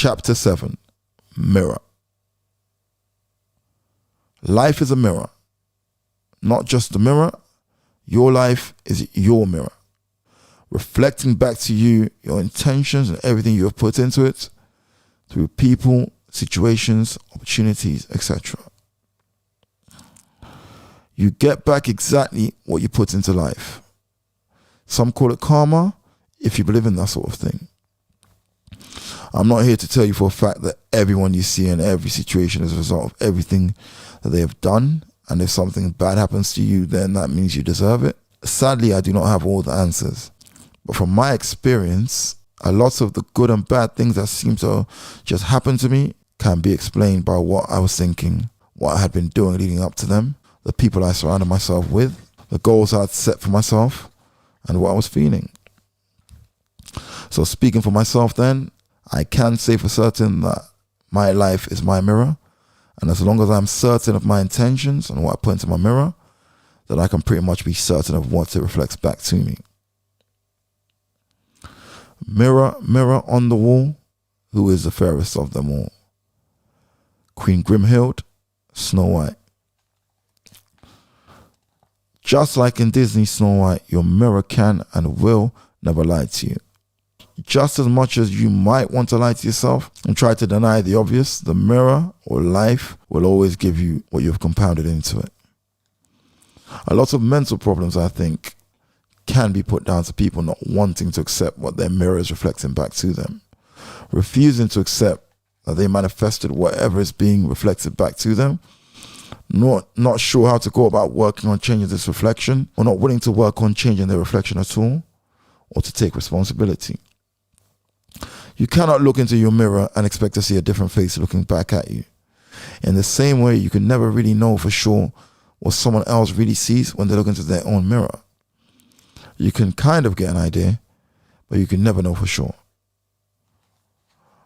Chapter 7. Mirror. Life is a mirror. Not just a mirror. Your life is your mirror, reflecting back to you your intentions and everything you have put into it through people, situations, opportunities, etc. You get back exactly what you put into life. Some call it karma, if you believe in that sort of thing. I'm not here to tell you for a fact that everyone you see in every situation is a result of everything that they have done, and if something bad happens to you, then that means you deserve it. Sadly, I do not have all the answers. But from my experience, a lot of the good and bad things that seem to just happen to me can be explained by what I was thinking, what I had been doing leading up to them, the people I surrounded myself with, the goals I had set for myself, and what I was feeling. So speaking for myself then, I can say for certain that my life is my mirror. And as long as I'm certain of my intentions and what I put into my mirror, then I can pretty much be certain of what it reflects back to me. Mirror, mirror on the wall, who is the fairest of them all? Queen Grimhild, Snow White. Just like in Disney Snow White, your mirror can and will never lie to you. Just as much as you might want to lie to yourself and try to deny the obvious, the mirror or life will always give you what you've compounded into it. A lot of mental problems, I think, can be put down to people not wanting to accept what their mirror is reflecting back to them, refusing to accept that they manifested whatever is being reflected back to them, not sure how to go about working on changing this reflection, or not willing to work on changing their reflection at all, or to take responsibility. You cannot look into your mirror and expect to see a different face looking back at you. In the same way, you can never really know for sure what someone else really sees when they look into their own mirror. You can kind of get an idea, but you can never know for sure.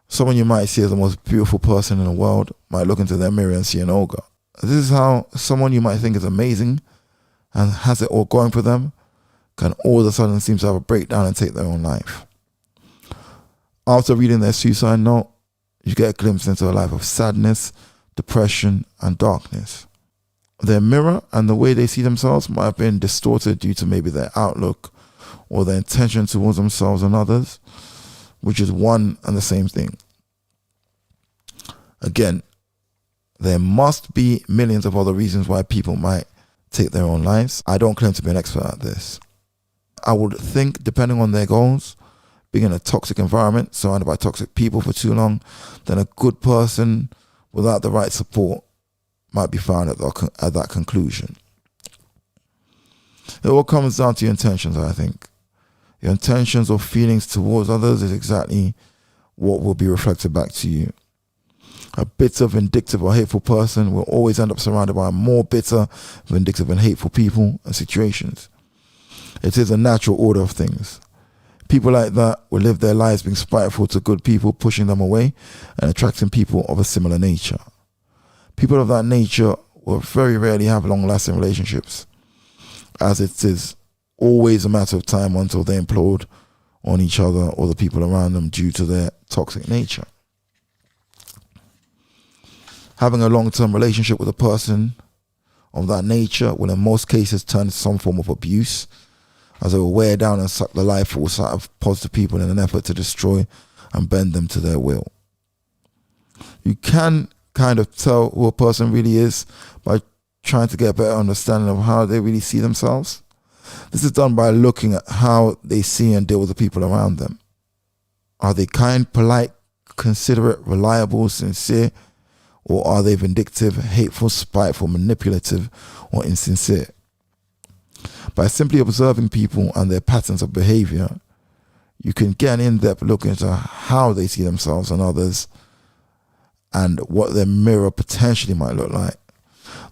Someone you might see as the most beautiful person in the world might look into their mirror and see an ogre. This is how someone you might think is amazing and has it all going for them can all of a sudden seem to have a breakdown and take their own life. After reading their suicide note, you get a glimpse into a life of sadness, depression, and darkness. Their mirror and the way they see themselves might have been distorted due to maybe their outlook or their intention towards themselves and others, which is one and the same thing. Again, there must be millions of other reasons why people might take their own lives. I don't claim to be an expert at this. I would think, depending on their goals, being in a toxic environment, surrounded by toxic people for too long, then a good person without the right support might be found at that conclusion. It all comes down to your intentions, I think. Your intentions or feelings towards others is exactly what will be reflected back to you. A bitter, vindictive, or hateful person will always end up surrounded by more bitter, vindictive, and hateful people and situations. It is a natural order of things. People like that will live their lives being spiteful to good people, pushing them away and attracting people of a similar nature. People of that nature will very rarely have long-lasting relationships, as it is always a matter of time until they implode on each other or the people around them due to their toxic nature. Having a long-term relationship with a person of that nature will in most cases turn into some form of abuse, as they will wear down and suck the life force out of positive people in an effort to destroy and bend them to their will. You can kind of tell who a person really is by trying to get a better understanding of how they really see themselves. This is done by looking at how they see and deal with the people around them. Are they kind, polite, considerate, reliable, sincere, or are they vindictive, hateful, spiteful, manipulative, or insincere? By simply observing people and their patterns of behavior, you can get an in-depth look into how they see themselves and others and what their mirror potentially might look like.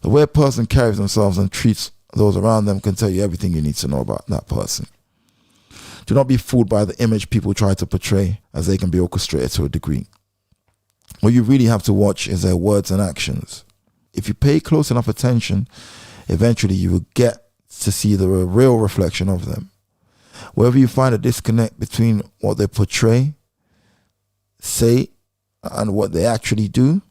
The way a person carries themselves and treats those around them can tell you everything you need to know about that person. Do not be fooled by the image people try to portray, as they can be orchestrated to a degree. What you really have to watch is their words and actions. If you pay close enough attention, eventually you will get to see the real reflection of them. Wherever you find a disconnect between what they portray, say, and what they actually do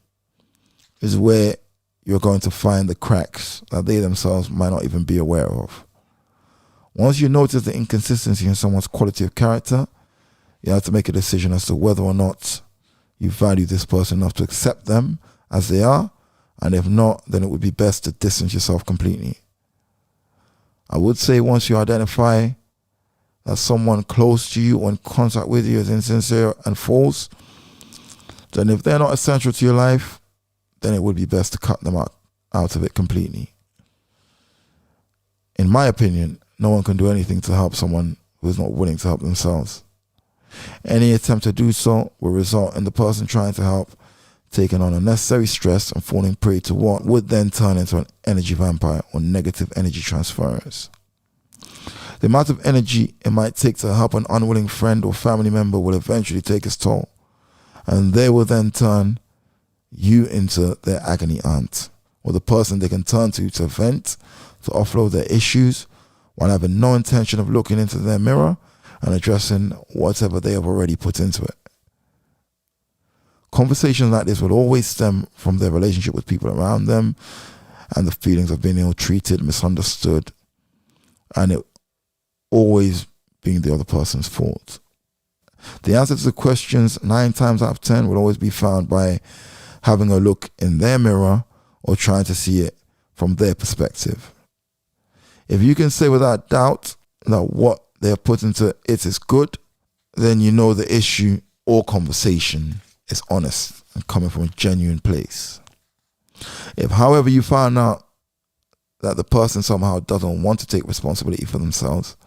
is where you're going to find the cracks that they themselves might not even be aware of. Once you notice the inconsistency in someone's quality of character, you have to make a decision as to whether or not you value this person enough to accept them as they are, and if not, then it would be best to distance yourself completely. I would say once you identify that someone close to you or in contact with you is insincere and false, then if they're not essential to your life, then it would be best to cut them out of it completely. In my opinion, no one can do anything to help someone who is not willing to help themselves. Any attempt to do so will result in the person trying to help taking on unnecessary stress and falling prey to what would then turn into an energy vampire or negative energy transferers. The amount of energy it might take to help an unwilling friend or family member will eventually take its toll, and they will then turn you into their agony aunt, or the person they can turn to vent, to offload their issues, while having no intention of looking into their mirror and addressing whatever they have already put into it. Conversations like this will always stem from their relationship with people around them and the feelings of being ill-treated, misunderstood, and it always being the other person's fault. The answer to the questions 9 times out of 10 will always be found by having a look in their mirror or trying to see it from their perspective. If you can say without doubt that what they have put into it is good, then you know the issue or conversation is honest and coming from a genuine place. If, however, you find out that the person somehow doesn't want to take responsibility for themselves,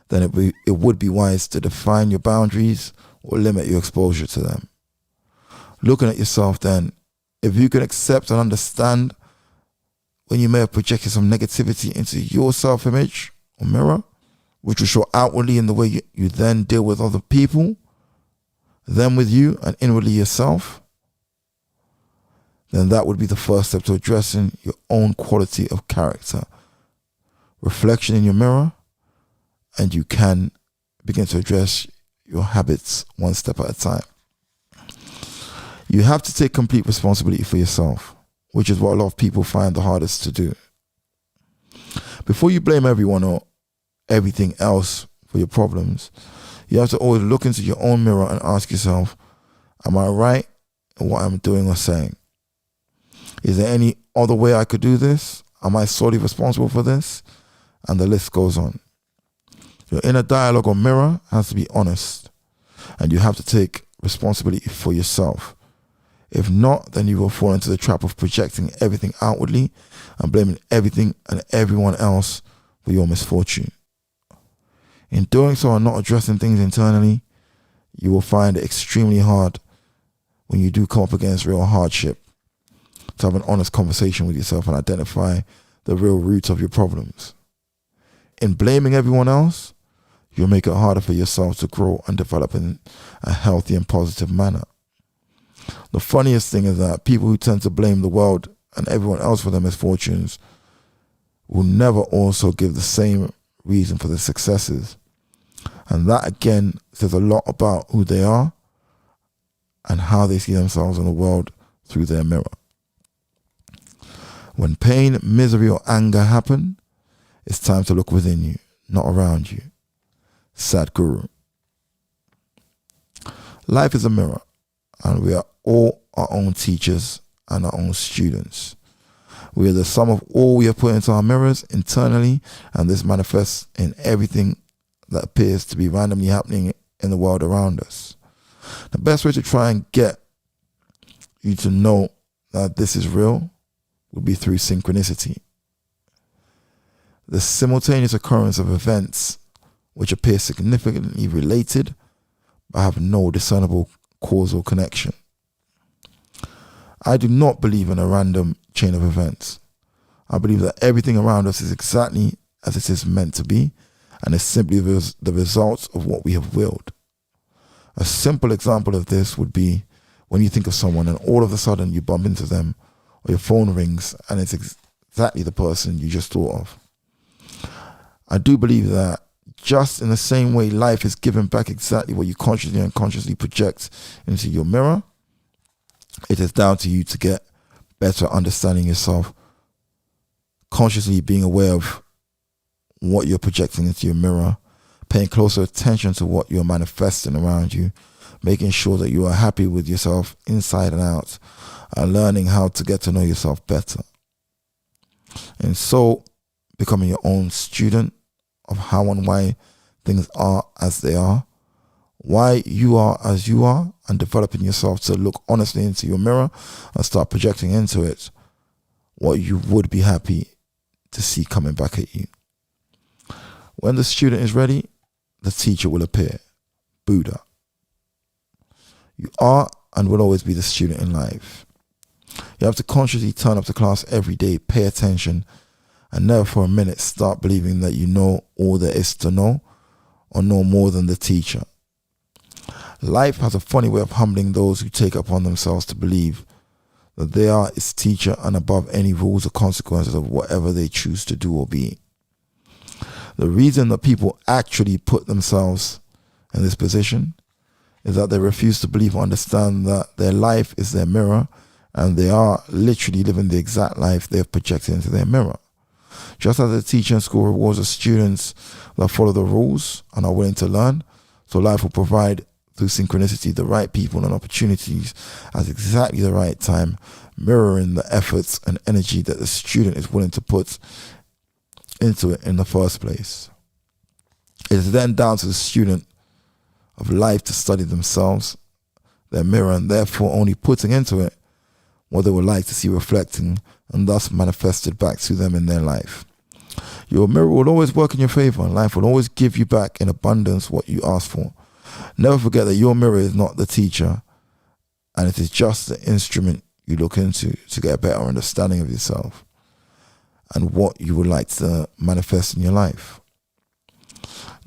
then it would be wise to define your boundaries or limit your exposure to them. Looking at yourself then, if you can accept and understand when you may have projected some negativity into your self-image or mirror, which will show outwardly in the way you then deal with other people, them with you, and inwardly yourself, then that would be the first step to addressing your own quality of character. Reflection in your mirror, and you can begin to address your habits one step at a time. You have to take complete responsibility for yourself, which is what a lot of people find the hardest to do. Before you blame everyone or everything else for your problems, you have to always look into your own mirror and ask yourself, am I right in what I'm doing or saying? Is there any other way I could do this? Am I solely responsible for this? And the list goes on. Your inner dialogue or mirror has to be honest, and you have to take responsibility for yourself. If not, then you will fall into the trap of projecting everything outwardly and blaming everything and everyone else for your misfortune. In doing so and not addressing things internally, you will find it extremely hard when you do come up against real hardship to have an honest conversation with yourself and identify the real roots of your problems. In blaming everyone else, you'll make it harder for yourself to grow and develop in a healthy and positive manner. The funniest thing is that people who tend to blame the world and everyone else for their misfortunes will never also give the same reason for their successes. And that again says a lot about who they are and how they see themselves in the world through their mirror. When pain, misery, or anger happen, it's time to look within you, not around you. Sadhguru. Life is a mirror, and we are all our own teachers and our own students. We are the sum of all we have put into our mirrors internally, and this manifests in everything that appears to be randomly happening in the world around us. The best way to try and get you to know that this is real would be through synchronicity. The simultaneous occurrence of events which appear significantly related but have no discernible causal connection. I do not believe in a random chain of events. I believe that everything around us is exactly as it is meant to be, and is simply the result of what we have willed. A simple example of this would be when you think of someone and all of a sudden you bump into them, or your phone rings and it's exactly the person you just thought of. I do believe that just in the same way life is giving back exactly what you consciously and unconsciously project into your mirror, It is down to you to get better understanding yourself, consciously being aware of what you're projecting into your mirror, paying closer attention to what you're manifesting around you, making sure that you are happy with yourself inside and out, and learning how to get to know yourself better. And so becoming your own student of how and why things are as they are, why you are as you are, and developing yourself to look honestly into your mirror and start projecting into it what you would be happy to see coming back at you. When the student is ready, the teacher will appear. Buddha. You are and will always be the student in life. You have to consciously turn up to class every day, pay attention, and never for a minute start believing that you know all there is to know or know more than the teacher. Life has a funny way of humbling those who take upon themselves to believe that they are its teacher and above any rules or consequences of whatever they choose to do or be. The reason that people actually put themselves in this position is that they refuse to believe or understand that their life is their mirror and they are literally living the exact life they have projected into their mirror. Just as a teacher in school rewards the students that follow the rules and are willing to learn, so life will provide through synchronicity the right people and opportunities at exactly the right time, mirroring the efforts and energy that the student is willing to put into it in the first place. It is then down to the student of life to study themselves, their mirror, and therefore only putting into it what they would like to see reflecting and thus manifested back to them in their life. Your mirror will always work in your favor, and life will always give you back in abundance what you ask for. Never forget that your mirror is not the teacher, and it is just the instrument you look into to get a better understanding of yourself and what you would like to manifest in your life.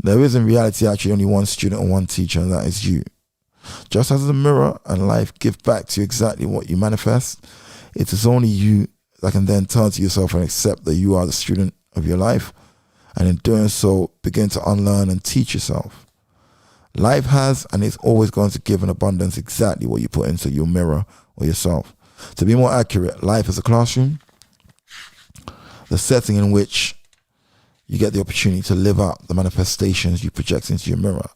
There is in reality actually only one student and one teacher, and that is you. Just as the mirror and life give back to you exactly what you manifest, it is only you that can then turn to yourself and accept that you are the student of your life, and in doing so begin to unlearn and teach yourself. Life has and is always going to give in abundance exactly what you put into your mirror or yourself. To be more accurate, life is a classroom, the setting in which you get the opportunity to live out the manifestations you project into your mirror,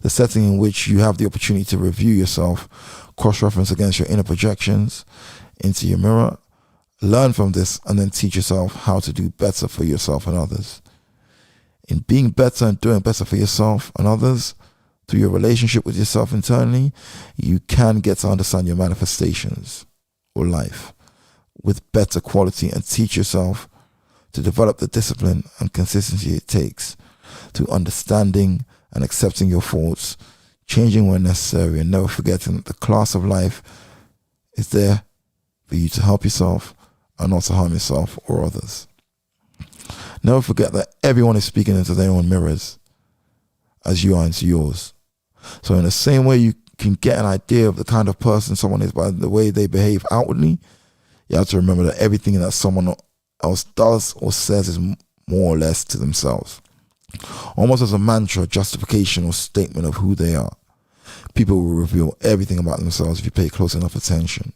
the setting in which you have the opportunity to review yourself, cross-reference against your inner projections into your mirror, learn from this, and then teach yourself how to do better for yourself and others. In being better and doing better for yourself and others, through your relationship with yourself internally, you can get to understand your manifestations or life with better quality and teach yourself to develop the discipline and consistency it takes to understanding and accepting your faults, changing when necessary, and never forgetting that the class of life is there for you to help yourself and not to harm yourself or others. Never forget that everyone is speaking into their own mirrors as you are into yours. So in the same way you can get an idea of the kind of person someone is by the way they behave outwardly, you have to remember that everything that someone else does or says is more or less to themselves. Almost as a mantra, justification, or statement of who they are. People will reveal everything about themselves if you pay close enough attention.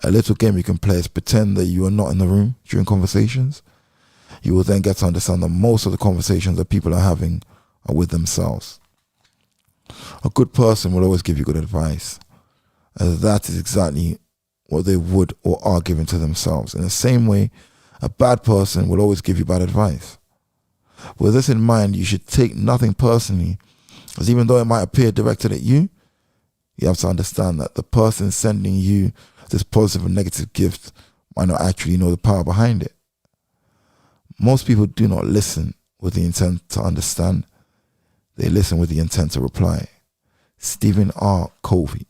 A little game you can play is pretend that you are not in the room during conversations. You will then get to understand that most of the conversations that people are having are with themselves. A good person will always give you good advice, as that is exactly what they would or are giving to themselves. In the same way, a bad person will always give you bad advice. With this in mind, you should take nothing personally, as even though it might appear directed at you, you have to understand that the person sending you this positive and negative gift might not actually know the power behind it. Most people do not listen with the intent to understand. They listen with the intent to reply. Stephen R. Covey.